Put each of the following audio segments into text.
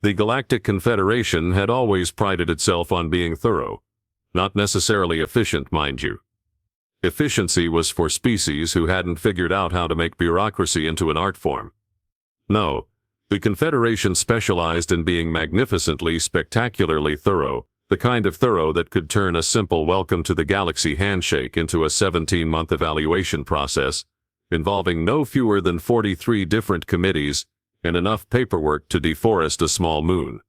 The Galactic Confederation had always prided itself on being thorough. Not necessarily efficient, mind you. Efficiency was for species who hadn't figured out how to make bureaucracy into an art form. No, the Confederation specialized in being magnificently, spectacularly thorough, the kind of thorough that could turn a simple welcome to the galaxy handshake into a 17-month evaluation process, involving no fewer than 43 different committees and enough paperwork to deforest a small moon.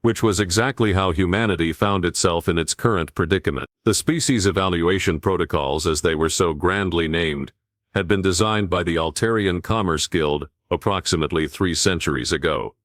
Which was exactly how humanity found itself in its current predicament. The species evaluation protocols, as they were so grandly named, had been designed by the Altarian Commerce Guild approximately 3 centuries ago.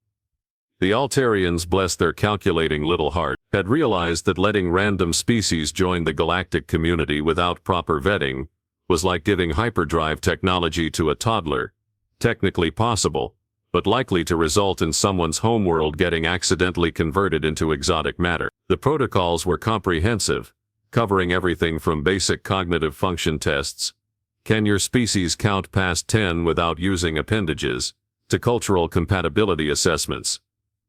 The Altarians, bless their calculating little heart, had realized that letting random species join the galactic community without proper vetting was like giving hyperdrive technology to a toddler, technically possible, but likely to result in someone's homeworld getting accidentally converted into exotic matter. The protocols were comprehensive, covering everything from basic cognitive function tests, can your species count past 10 without using appendages, to cultural compatibility assessments.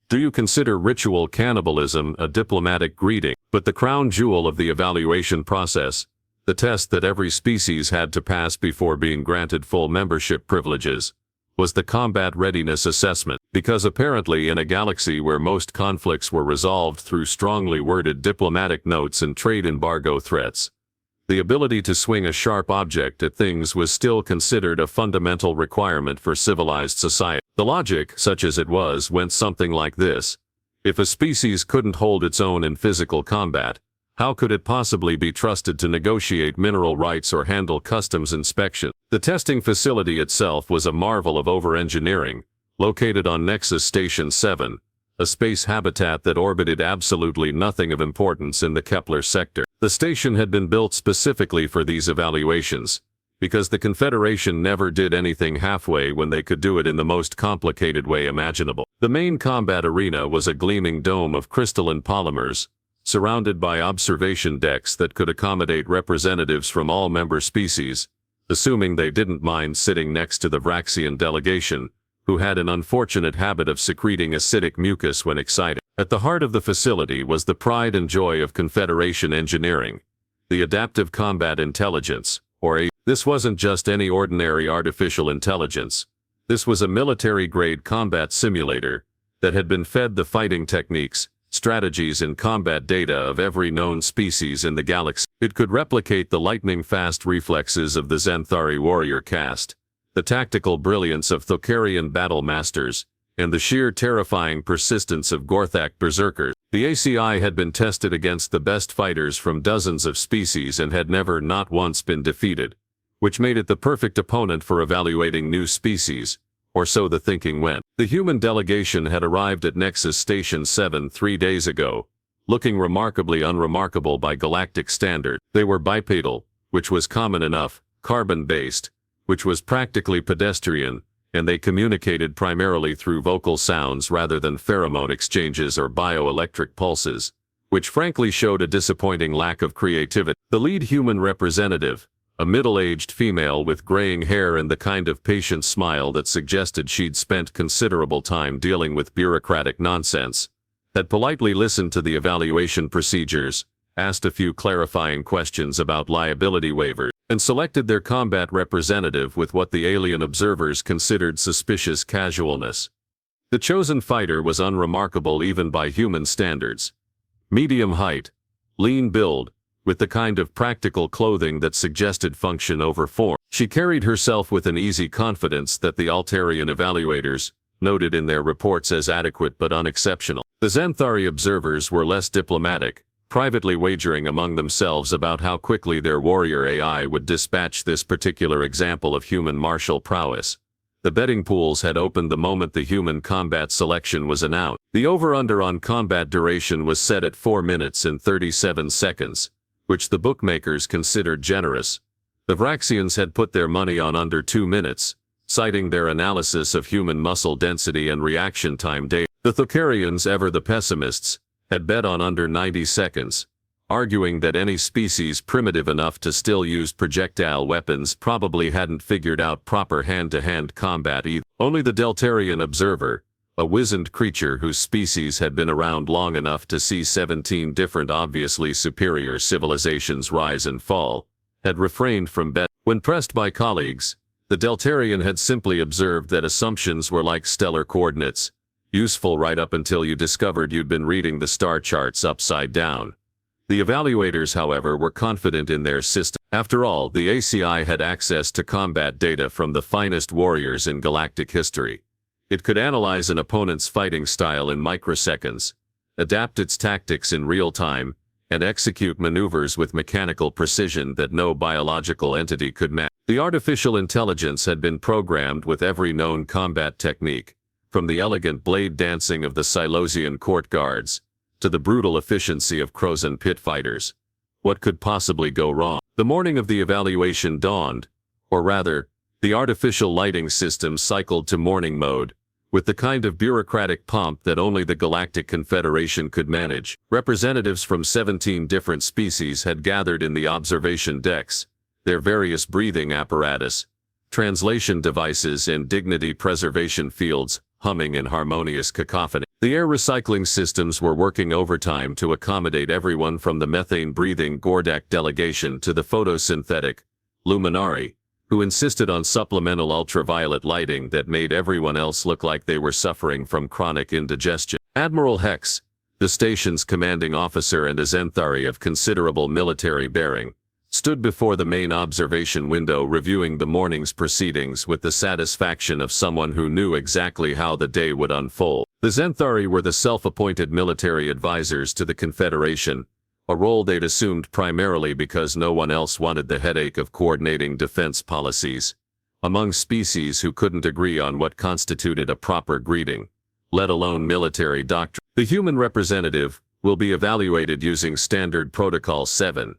Do you consider ritual cannibalism a diplomatic greeting? But the crown jewel of the evaluation process, the test that every species had to pass before being granted full membership privileges, was the combat readiness assessment, because apparently in a galaxy where most conflicts were resolved through strongly worded diplomatic notes and trade embargo threats, the ability to swing a sharp object at things was still considered a fundamental requirement for civilized society. The logic, such as it was, went something like this. If a species couldn't hold its own in physical combat, how could it possibly be trusted to negotiate mineral rights or handle customs inspection? The testing facility itself was a marvel of over-engineering, located on Nexus Station 7, a space habitat that orbited absolutely nothing of importance in the Kepler sector. The station had been built specifically for these evaluations, because the Confederation never did anything halfway when they could do it in the most complicated way imaginable. The main combat arena was a gleaming dome of crystalline polymers, surrounded by observation decks that could accommodate representatives from all member species, assuming they didn't mind sitting next to the Vraxian delegation, who had an unfortunate habit of secreting acidic mucus when excited. At the heart of the facility was the pride and joy of Confederation engineering, the Adaptive Combat Intelligence, or A. This wasn't just any ordinary artificial intelligence. This was a military-grade combat simulator that had been fed the fighting techniques, strategies and combat data of every known species in the galaxy. It could replicate the lightning-fast reflexes of the Xanthari warrior caste, the tactical brilliance of Thokarian battle masters, and the sheer terrifying persistence of Gorthak berserkers. The ACI had been tested against the best fighters from dozens of species and had never not once been defeated, which made it the perfect opponent for evaluating new species, or so the thinking went. The human delegation had arrived at Nexus Station 7 3 days ago, looking remarkably unremarkable by galactic standard. They were bipedal, which was common enough, carbon-based, which was practically pedestrian, and they communicated primarily through vocal sounds rather than pheromone exchanges or bioelectric pulses, which frankly showed a disappointing lack of creativity. The lead human representative, a middle-aged female with graying hair and the kind of patient smile that suggested she'd spent considerable time dealing with bureaucratic nonsense, had politely listened to the evaluation procedures, asked a few clarifying questions about liability waivers, and selected their combat representative with what the alien observers considered suspicious casualness. The chosen fighter was unremarkable even by human standards. Medium height, lean build, with the kind of practical clothing that suggested function over form. She carried herself with an easy confidence that the Altarian evaluators noted in their reports as adequate but unexceptional. The Xanthari observers were less diplomatic, privately wagering among themselves about how quickly their warrior AI would dispatch this particular example of human martial prowess. The betting pools had opened the moment the human combat selection was announced. The over-under on combat duration was set at 4 minutes and 37 seconds, which the bookmakers considered generous. The Vraxians had put their money on under 2 minutes, citing their analysis of human muscle density and reaction time data. The Thokarians, ever the pessimists, had bet on under 90 seconds, arguing that any species primitive enough to still use projectile weapons probably hadn't figured out proper hand-to-hand combat either. Only the Deltarian observer, a wizened creature whose species had been around long enough to see 17 different obviously superior civilizations rise and fall, had refrained from bet. When pressed by colleagues, the Deltarian had simply observed that assumptions were like stellar coordinates, useful right up until you discovered you'd been reading the star charts upside down. The evaluators, however, were confident in their system. After all, the ACI had access to combat data from the finest warriors in galactic history. It could analyze an opponent's fighting style in microseconds, adapt its tactics in real time, and execute maneuvers with mechanical precision that no biological entity could match. The artificial intelligence had been programmed with every known combat technique, from the elegant blade dancing of the Silosian court guards to the brutal efficiency of Crozon pit fighters. What could possibly go wrong? The morning of the evaluation dawned, or rather, the artificial lighting system cycled to morning mode, with the kind of bureaucratic pomp that only the Galactic Confederation could manage. Representatives from 17 different species had gathered in the observation decks, their various breathing apparatus, translation devices and dignity preservation fields humming in harmonious cacophony. The air recycling systems were working overtime to accommodate everyone from the methane-breathing Gordak delegation to the photosynthetic Luminari, who insisted on supplemental ultraviolet lighting that made everyone else look like they were suffering from chronic indigestion. Admiral Hex, the station's commanding officer and a Zenthari of considerable military bearing, stood before the main observation window reviewing the morning's proceedings with the satisfaction of someone who knew exactly how the day would unfold. The Zenthari were the self-appointed military advisors to the Confederation, a role they'd assumed primarily because no one else wanted the headache of coordinating defense policies among species who couldn't agree on what constituted a proper greeting, let alone military doctrine. The human representative will be evaluated using Standard Protocol 7,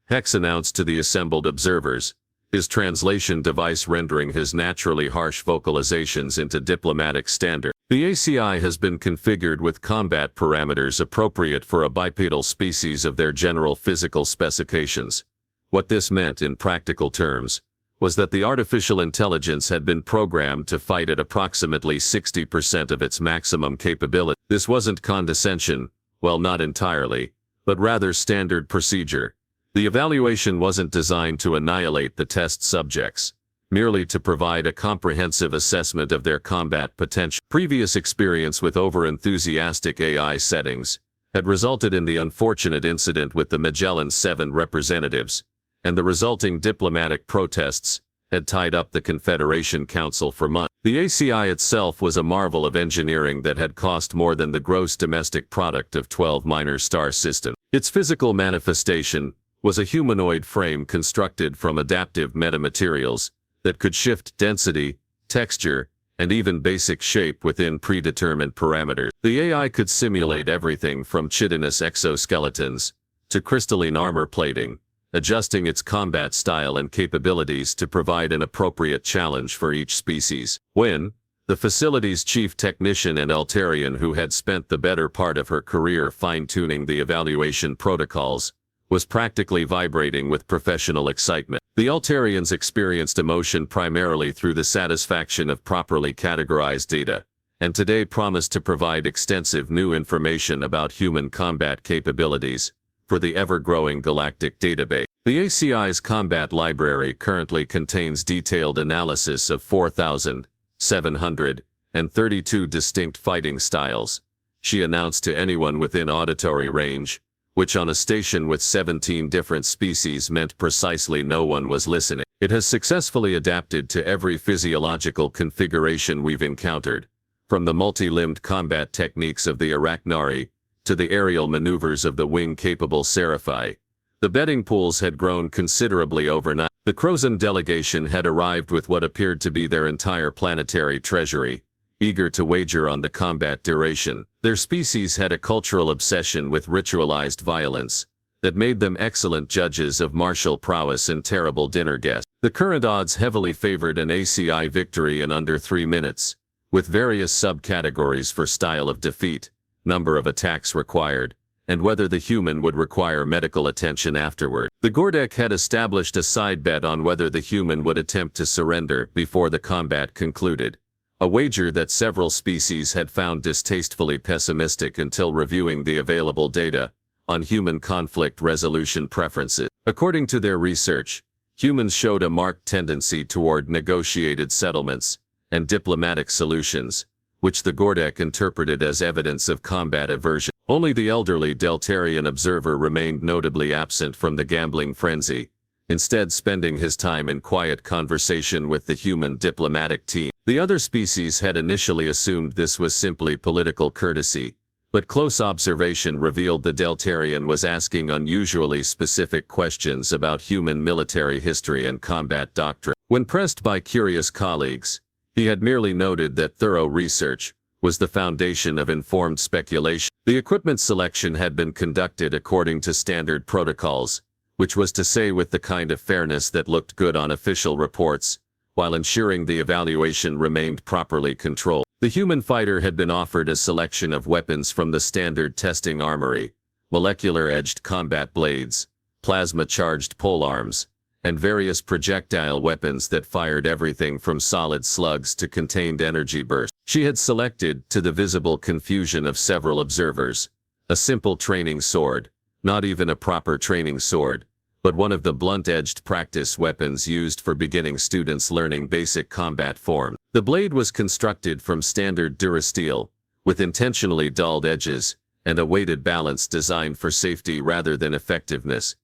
Hex announced to the assembled observers, his translation device rendering his naturally harsh vocalizations into diplomatic standard. The ACI has been configured with combat parameters appropriate for a bipedal species of their general physical specifications. What this meant in practical terms was that the artificial intelligence had been programmed to fight at approximately 60% of its maximum capability. This wasn't condescension, well, not entirely, but rather standard procedure. The evaluation wasn't designed to annihilate the test subjects, merely to provide a comprehensive assessment of their combat potential. Previous experience with over-enthusiastic AI settings had resulted in the unfortunate incident with the Magellan 7 representatives, and the resulting diplomatic protests had tied up the Confederation Council for months. The ACI itself was a marvel of engineering that had cost more than the gross domestic product of 12 minor star systems. Its physical manifestation was a humanoid frame constructed from adaptive metamaterials that could shift density, texture, and even basic shape within predetermined parameters. The AI could simulate everything from chitinous exoskeletons to crystalline armor plating, adjusting its combat style and capabilities to provide an appropriate challenge for each species. When the facility's chief technician and Altarian, who had spent the better part of her career fine-tuning the evaluation protocols, was practically vibrating with professional excitement. The Altarians experienced emotion primarily through the satisfaction of properly categorized data, and today promised to provide extensive new information about human combat capabilities for the ever-growing galactic database. The ACI's combat library currently contains detailed analysis of 4,732 distinct fighting styles, she announced to anyone within auditory range, which on a station with 17 different species meant precisely no one was listening. It has successfully adapted to every physiological configuration we've encountered, from the multi-limbed combat techniques of the Arachnari to the aerial maneuvers of the wing-capable Seraphi. The betting pools had grown considerably overnight. The Crozon delegation had arrived with what appeared to be their entire planetary treasury, eager to wager on the combat duration. Their species had a cultural obsession with ritualized violence that made them excellent judges of martial prowess and terrible dinner guests. The current odds heavily favored an ACI victory in under 3 minutes, with various subcategories for style of defeat, number of attacks required, and whether the human would require medical attention afterward. The Gordak had established a side bet on whether the human would attempt to surrender before the combat concluded, a wager that several species had found distastefully pessimistic until reviewing the available data on human conflict resolution preferences. According to their research, humans showed a marked tendency toward negotiated settlements and diplomatic solutions, which the Gordek interpreted as evidence of combat aversion. Only the elderly Deltarian observer remained notably absent from the gambling frenzy, instead spending his time in quiet conversation with the human diplomatic team. The other species had initially assumed this was simply political courtesy, but close observation revealed the Deltarian was asking unusually specific questions about human military history and combat doctrine. When pressed by curious colleagues, he had merely noted that thorough research was the foundation of informed speculation. The equipment selection had been conducted according to standard protocols, which was to say with the kind of fairness that looked good on official reports, while ensuring the evaluation remained properly controlled. The human fighter had been offered a selection of weapons from the standard testing armory: molecular-edged combat blades, plasma-charged polearms, and various projectile weapons that fired everything from solid slugs to contained energy bursts. She had selected, to the visible confusion of several observers, a simple training sword, not even a proper training sword, but one of the blunt-edged practice weapons used for beginning students learning basic combat forms. The blade was constructed from standard durasteel, with intentionally dulled edges, and a weighted balance designed for safety rather than effectiveness.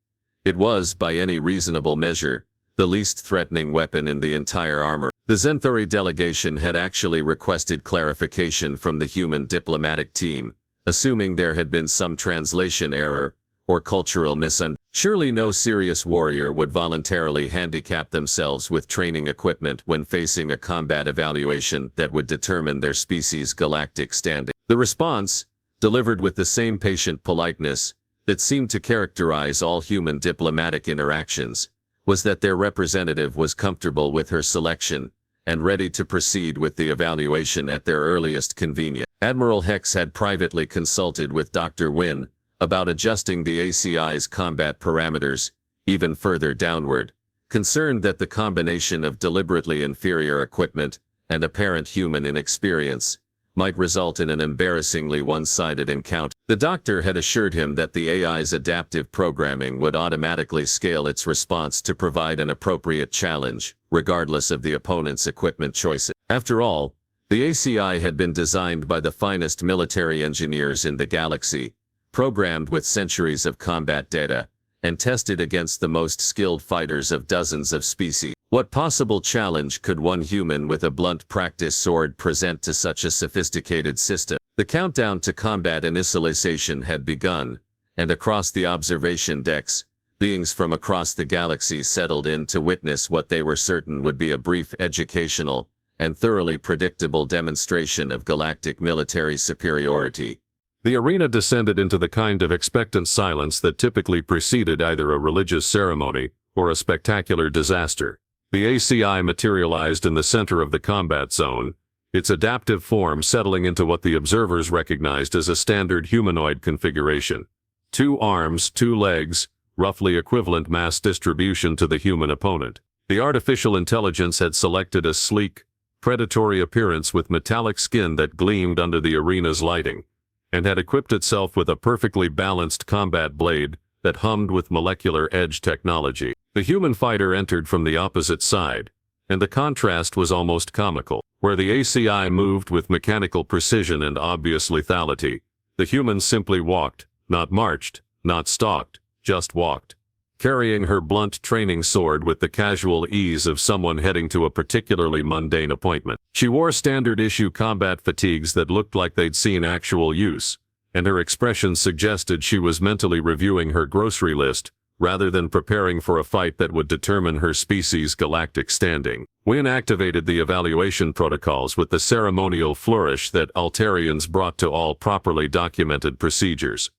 It was, by any reasonable measure, the least threatening weapon in the entire armor. The Zenthori delegation had actually requested clarification from the human diplomatic team, assuming there had been some translation error or cultural misunderstanding. Surely no serious warrior would voluntarily handicap themselves with training equipment when facing a combat evaluation that would determine their species' galactic standing. The response, delivered with the same patient politeness that seemed to characterize all human diplomatic interactions, was that their representative was comfortable with her selection and ready to proceed with the evaluation at their earliest convenience. Admiral Hex had privately consulted with Dr. Wynne about adjusting the ACI's combat parameters even further downward, concerned that the combination of deliberately inferior equipment and apparent human inexperience might result in an embarrassingly one-sided encounter. The doctor had assured him that the AI's adaptive programming would automatically scale its response to provide an appropriate challenge, regardless of the opponent's equipment choices. After all, the ACI had been designed by the finest military engineers in the galaxy, programmed with centuries of combat data, and tested against the most skilled fighters of dozens of species. What possible challenge could one human with a blunt practice sword present to such a sophisticated system? The countdown to combat initialization had begun, and across the observation decks, beings from across the galaxy settled in to witness what they were certain would be a brief educational and thoroughly predictable demonstration of galactic military superiority. The arena descended into the kind of expectant silence that typically preceded either a religious ceremony or a spectacular disaster. The ACI materialized in the center of the combat zone, its adaptive form settling into what the observers recognized as a standard humanoid configuration. 2 arms, 2 legs, roughly equivalent mass distribution to the human opponent. The artificial intelligence had selected a sleek, predatory appearance with metallic skin that gleamed under the arena's lighting, and had equipped itself with a perfectly balanced combat blade that hummed with molecular edge technology. The human fighter entered from the opposite side, and the contrast was almost comical. Where the ACI moved with mechanical precision and obvious lethality, the human simply walked, not marched, not stalked, just walked, carrying her blunt training sword with the casual ease of someone heading to a particularly mundane appointment. She wore standard-issue combat fatigues that looked like they'd seen actual use, and her expression suggested she was mentally reviewing her grocery list, rather than preparing for a fight that would determine her species' galactic standing. Wynne activated the evaluation protocols with the ceremonial flourish that Altarians brought to all properly documented procedures.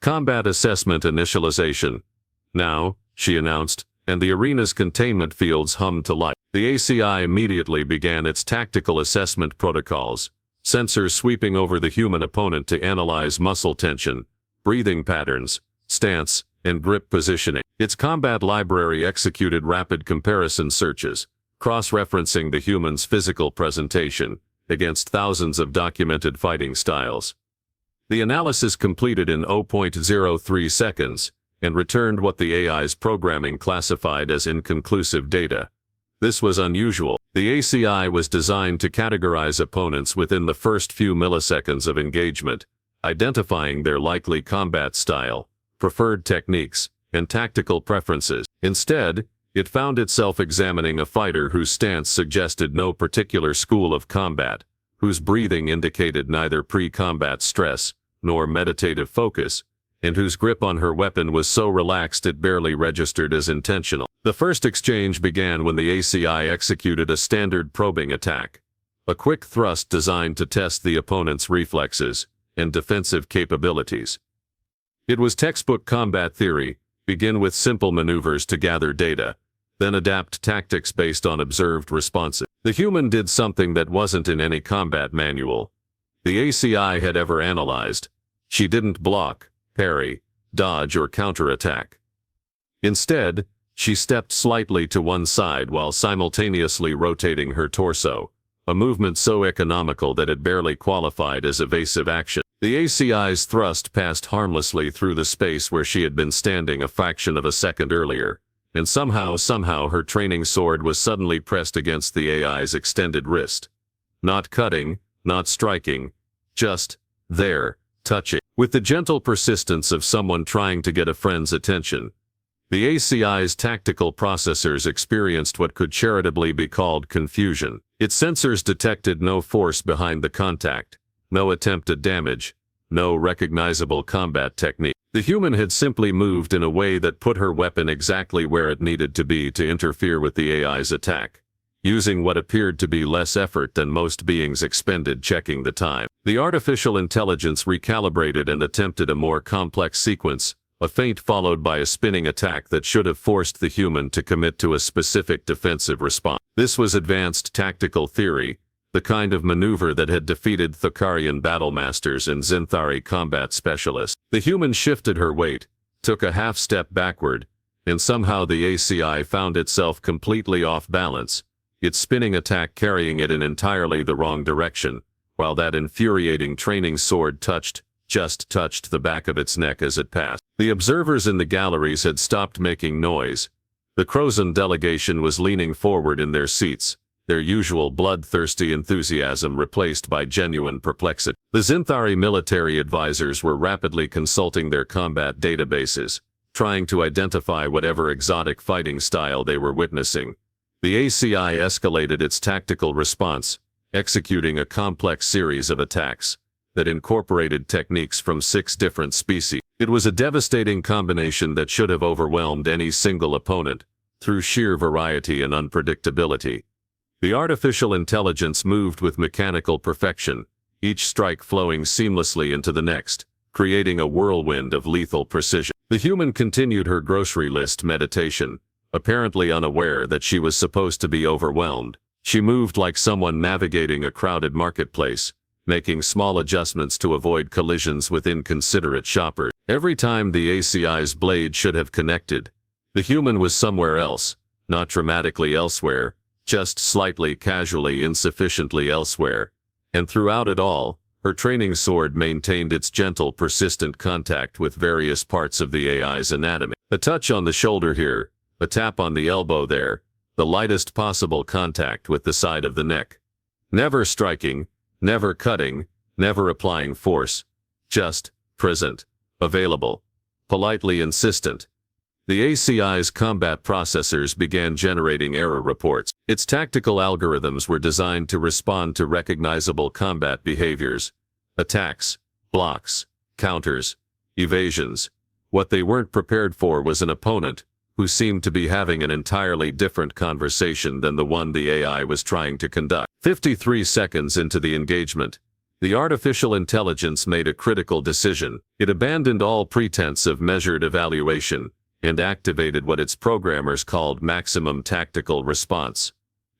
Combat assessment initialization. Now, she announced, and the arena's containment fields hummed to life. The ACI immediately began its tactical assessment protocols, sensors sweeping over the human opponent to analyze muscle tension, breathing patterns, stance, and grip positioning. Its combat library executed rapid comparison searches, cross-referencing the human's physical presentation against thousands of documented fighting styles. The analysis completed in 0.03 seconds and returned what the AI's programming classified as inconclusive data. This was unusual. The ACI was designed to categorize opponents within the first few milliseconds of engagement, identifying their likely combat style, preferred techniques, and tactical preferences. Instead, it found itself examining a fighter whose stance suggested no particular school of combat, whose breathing indicated neither pre-combat stress nor meditative focus, and whose grip on her weapon was so relaxed it barely registered as intentional. The first exchange began when the ACI executed a standard probing attack, a quick thrust designed to test the opponent's reflexes and defensive capabilities. It was textbook combat theory: begin with simple maneuvers to gather data, then adapt tactics based on observed responses. The human did something that wasn't in any combat manual the ACI had ever analyzed. She didn't block, parry, dodge, or counterattack. Instead, she stepped slightly to one side while simultaneously rotating her torso, a movement so economical that it barely qualified as evasive action. The ACI's thrust passed harmlessly through the space where she had been standing a fraction of a second earlier, and somehow her training sword was suddenly pressed against the AI's extended wrist. Not cutting, not striking, just there, touching. With the gentle persistence of someone trying to get a friend's attention, the ACI's tactical processors experienced what could charitably be called confusion. Its sensors detected no force behind the contact, no attempt at damage, no recognizable combat technique. The human had simply moved in a way that put her weapon exactly where it needed to be to interfere with the AI's attack, using what appeared to be less effort than most beings expended checking the time. The artificial intelligence recalibrated and attempted a more complex sequence, a feint followed by a spinning attack that should have forced the human to commit to a specific defensive response. This was advanced tactical theory, the kind of maneuver that had defeated Thakarian battlemasters and Zinthari combat specialists. The human shifted her weight, took a half step backward, and somehow the ACI found itself completely off balance, its spinning attack carrying it in entirely the wrong direction, while that infuriating training sword just touched the back of its neck as it passed. The observers in the galleries had stopped making noise. The Crozon delegation was leaning forward in their seats, their usual bloodthirsty enthusiasm replaced by genuine perplexity. The Zinthari military advisors were rapidly consulting their combat databases, trying to identify whatever exotic fighting style they were witnessing. The ACI escalated its tactical response, executing a complex series of attacks that incorporated techniques from 6 different species. It was a devastating combination that should have overwhelmed any single opponent, through sheer variety and unpredictability. The artificial intelligence moved with mechanical perfection, each strike flowing seamlessly into the next, creating a whirlwind of lethal precision. The human continued her grocery list meditation, apparently unaware that she was supposed to be overwhelmed. She moved like someone navigating a crowded marketplace, making small adjustments to avoid collisions with inconsiderate shoppers. Every time the ACI's blade should have connected, the human was somewhere else, not dramatically elsewhere, just slightly casually insufficiently elsewhere. And throughout it all, her training sword maintained its gentle, persistent contact with various parts of the AI's anatomy. A touch on the shoulder here, a tap on the elbow there, the lightest possible contact with the side of the neck. Never striking, never cutting, never applying force. Just present, available, politely insistent. The ACI's combat processors began generating error reports. Its tactical algorithms were designed to respond to recognizable combat behaviors: attacks, blocks, counters, evasions. What they weren't prepared for was an opponent who seemed to be having an entirely different conversation than the one the AI was trying to conduct. 53 seconds into the engagement, the artificial intelligence made a critical decision. It abandoned all pretense of measured evaluation and activated what its programmers called maximum tactical response,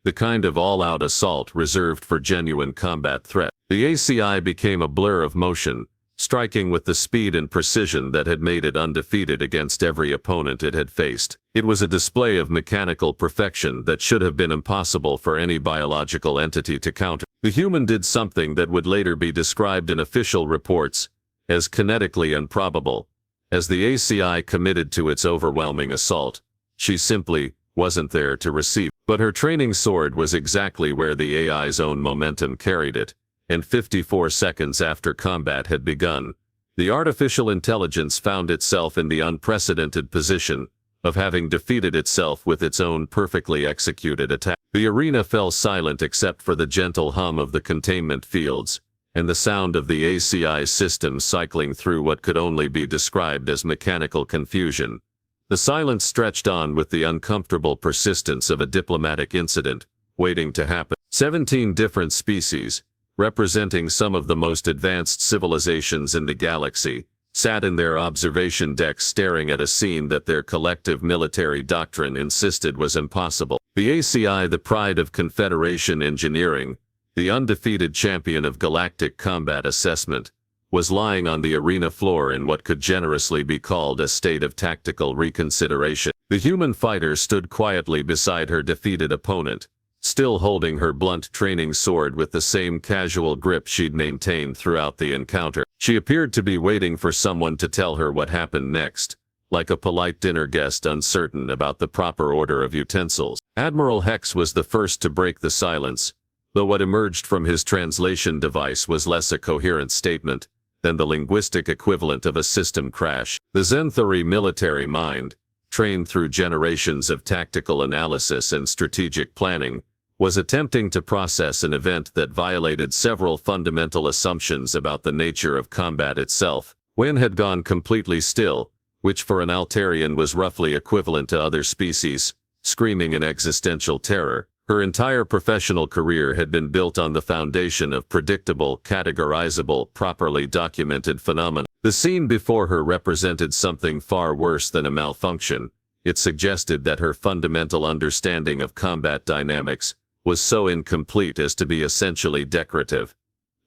the kind of all-out assault reserved for genuine combat threat. The ACI became a blur of motion, striking with the speed and precision that had made it undefeated against every opponent it had faced. It was a display of mechanical perfection that should have been impossible for any biological entity to counter. The human did something that would later be described in official reports as kinetically improbable. As the HFY committed to its overwhelming assault, she simply wasn't there to receive. But her training sword was exactly where the AI's own momentum carried it, and 54 seconds after combat had begun, the artificial intelligence found itself in the unprecedented position of having defeated itself with its own perfectly executed attack. The arena fell silent except for the gentle hum of the containment fields, and the sound of the HFY system cycling through what could only be described as mechanical confusion. The silence stretched on with the uncomfortable persistence of a diplomatic incident, waiting to happen. 17 different species, representing some of the most advanced civilizations in the galaxy, sat in their observation decks staring at a scene that their collective military doctrine insisted was impossible. The HFY, the pride of Confederation engineering, the undefeated champion of galactic combat assessment, was lying on the arena floor in what could generously be called a state of tactical reconsideration. The human fighter stood quietly beside her defeated opponent, still holding her blunt training sword with the same casual grip she'd maintained throughout the encounter. She appeared to be waiting for someone to tell her what happened next, like a polite dinner guest uncertain about the proper order of utensils. Admiral Hex was the first to break the silence, though what emerged from his translation device was less a coherent statement than the linguistic equivalent of a system crash. The Zenthori military mind, trained through generations of tactical analysis and strategic planning, was attempting to process an event that violated several fundamental assumptions about the nature of combat itself. When had gone completely still, which for an Altarian was roughly equivalent to other species, screaming in existential terror. Her entire professional career had been built on the foundation of predictable, categorizable, properly documented phenomena. The scene before her represented something far worse than a malfunction. It suggested that her fundamental understanding of combat dynamics was so incomplete as to be essentially decorative.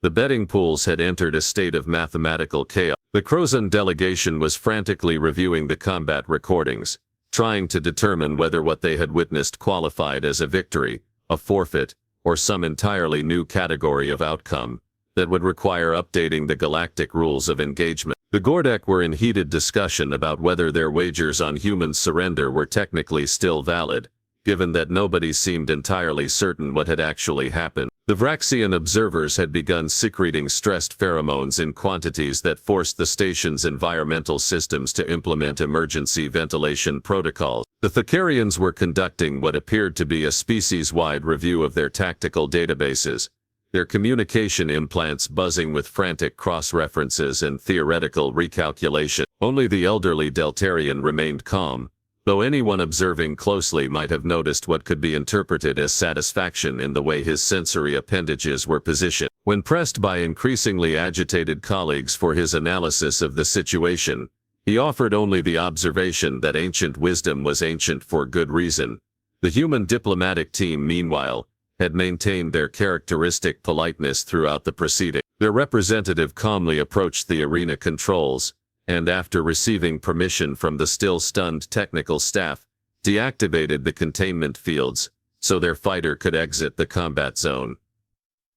The betting pools had entered a state of mathematical chaos. The Crozon delegation was frantically reviewing the combat recordings, trying to determine whether what they had witnessed qualified as a victory, a forfeit, or some entirely new category of outcome that would require updating the galactic rules of engagement. The Gordek were in heated discussion about whether their wagers on human surrender were technically still valid, given that nobody seemed entirely certain what had actually happened. The Vraxian observers had begun secreting stressed pheromones in quantities that forced the station's environmental systems to implement emergency ventilation protocols. The Thakarians were conducting what appeared to be a species-wide review of their tactical databases, their communication implants buzzing with frantic cross-references and theoretical recalculation. Only the elderly Deltarian remained calm, though anyone observing closely might have noticed what could be interpreted as satisfaction in the way his sensory appendages were positioned. When pressed by increasingly agitated colleagues for his analysis of the situation, he offered only the observation that ancient wisdom was ancient for good reason. The human diplomatic team, meanwhile, had maintained their characteristic politeness throughout the proceeding. Their representative calmly approached the arena controls, and after receiving permission from the still-stunned technical staff, deactivated the containment fields, so their fighter could exit the combat zone.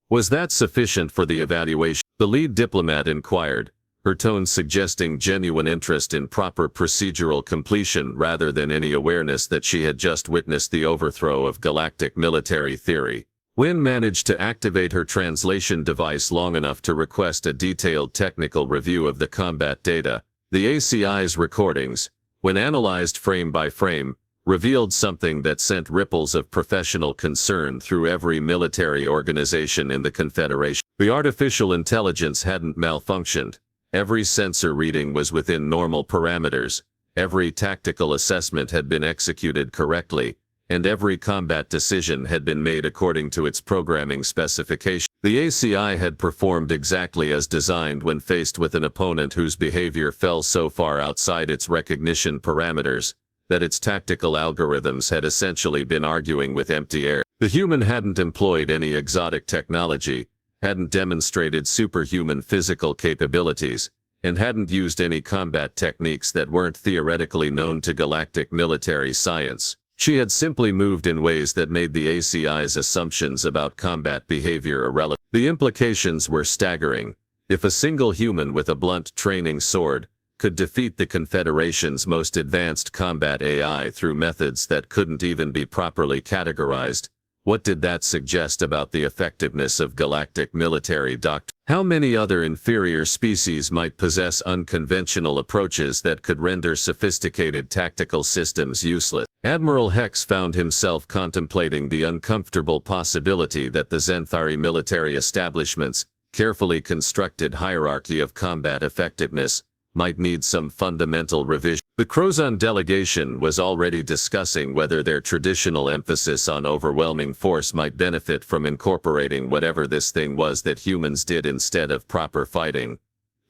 Was that sufficient for the evaluation? The lead diplomat inquired, her tone suggesting genuine interest in proper procedural completion rather than any awareness that she had just witnessed the overthrow of galactic military theory. Wynne managed to activate her translation device long enough to request a detailed technical review of the combat data. The HFY's recordings, when analyzed frame by frame, revealed something that sent ripples of professional concern through every military organization in the Confederation. The artificial intelligence hadn't malfunctioned. Every sensor reading was within normal parameters. Every tactical assessment had been executed correctly, and every combat decision had been made according to its programming specification. The HFY had performed exactly as designed when faced with an opponent whose behavior fell so far outside its recognition parameters that its tactical algorithms had essentially been arguing with empty air. The human hadn't employed any exotic technology, hadn't demonstrated superhuman physical capabilities, and hadn't used any combat techniques that weren't theoretically known to galactic military science. She had simply moved in ways that made the ACI's assumptions about combat behavior irrelevant. The implications were staggering. If a single human with a blunt training sword could defeat the Confederation's most advanced combat AI through methods that couldn't even be properly categorized, what did that suggest about the effectiveness of galactic military doctrine? How many other inferior species might possess unconventional approaches that could render sophisticated tactical systems useless? Admiral Hex found himself contemplating the uncomfortable possibility that the Zenthari military establishment's carefully constructed hierarchy of combat effectiveness might need some fundamental revision. The Crozon delegation was already discussing whether their traditional emphasis on overwhelming force might benefit from incorporating whatever this thing was that humans did instead of proper fighting.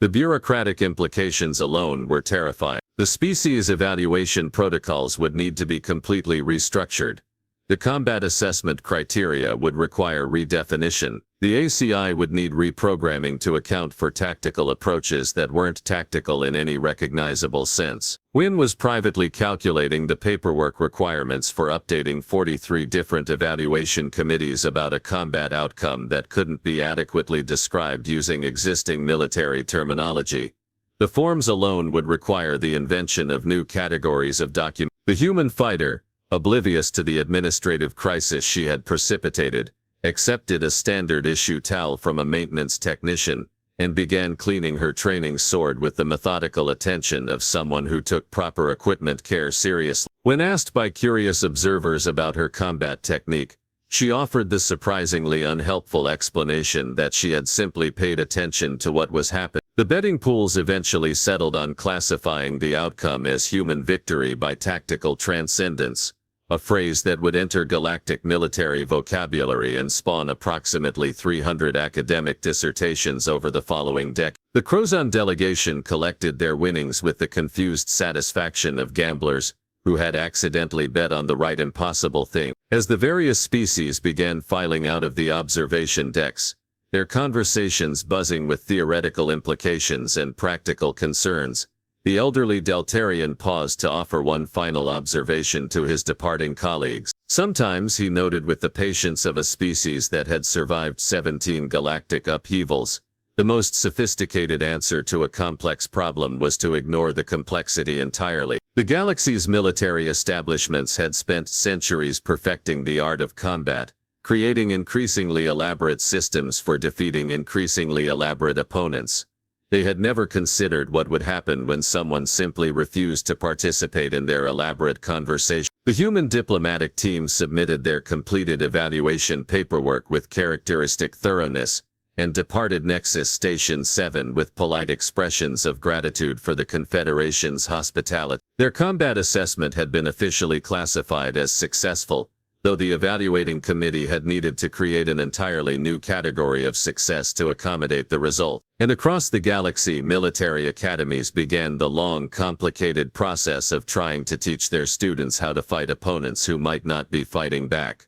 The bureaucratic implications alone were terrifying. The species evaluation protocols would need to be completely restructured. The combat assessment criteria would require redefinition. The ACI would need reprogramming to account for tactical approaches that weren't tactical in any recognizable sense. Wynne was privately calculating the paperwork requirements for updating 43 different evaluation committees about a combat outcome that couldn't be adequately described using existing military terminology. The forms alone would require the invention of new categories of document. The human fighter, oblivious to the administrative crisis she had precipitated, accepted a standard-issue towel from a maintenance technician and began cleaning her training sword with the methodical attention of someone who took proper equipment care seriously. When asked by curious observers about her combat technique, she offered the surprisingly unhelpful explanation that she had simply paid attention to what was happening. The betting pools eventually settled on classifying the outcome as human victory by tactical transcendence, a phrase that would enter galactic military vocabulary and spawn approximately 300 academic dissertations over the following decade. The Crozon delegation collected their winnings with the confused satisfaction of gamblers who had accidentally bet on the right impossible thing. As the various species began filing out of the observation decks, their conversations buzzing with theoretical implications and practical concerns, the elderly Deltarian paused to offer one final observation to his departing colleagues. Sometimes, he noted with the patience of a species that had survived 17 galactic upheavals, the most sophisticated answer to a complex problem was to ignore the complexity entirely. The galaxy's military establishments had spent centuries perfecting the art of combat, creating increasingly elaborate systems for defeating increasingly elaborate opponents. They had never considered what would happen when someone simply refused to participate in their elaborate conversation. The human diplomatic team submitted their completed evaluation paperwork with characteristic thoroughness, and departed Nexus Station 7 with polite expressions of gratitude for the Confederation's hospitality. Their combat assessment had been officially classified as successful, though the evaluating committee had needed to create an entirely new category of success to accommodate the result. And across the galaxy, military academies began the long, complicated process of trying to teach their students how to fight opponents who might not be fighting back.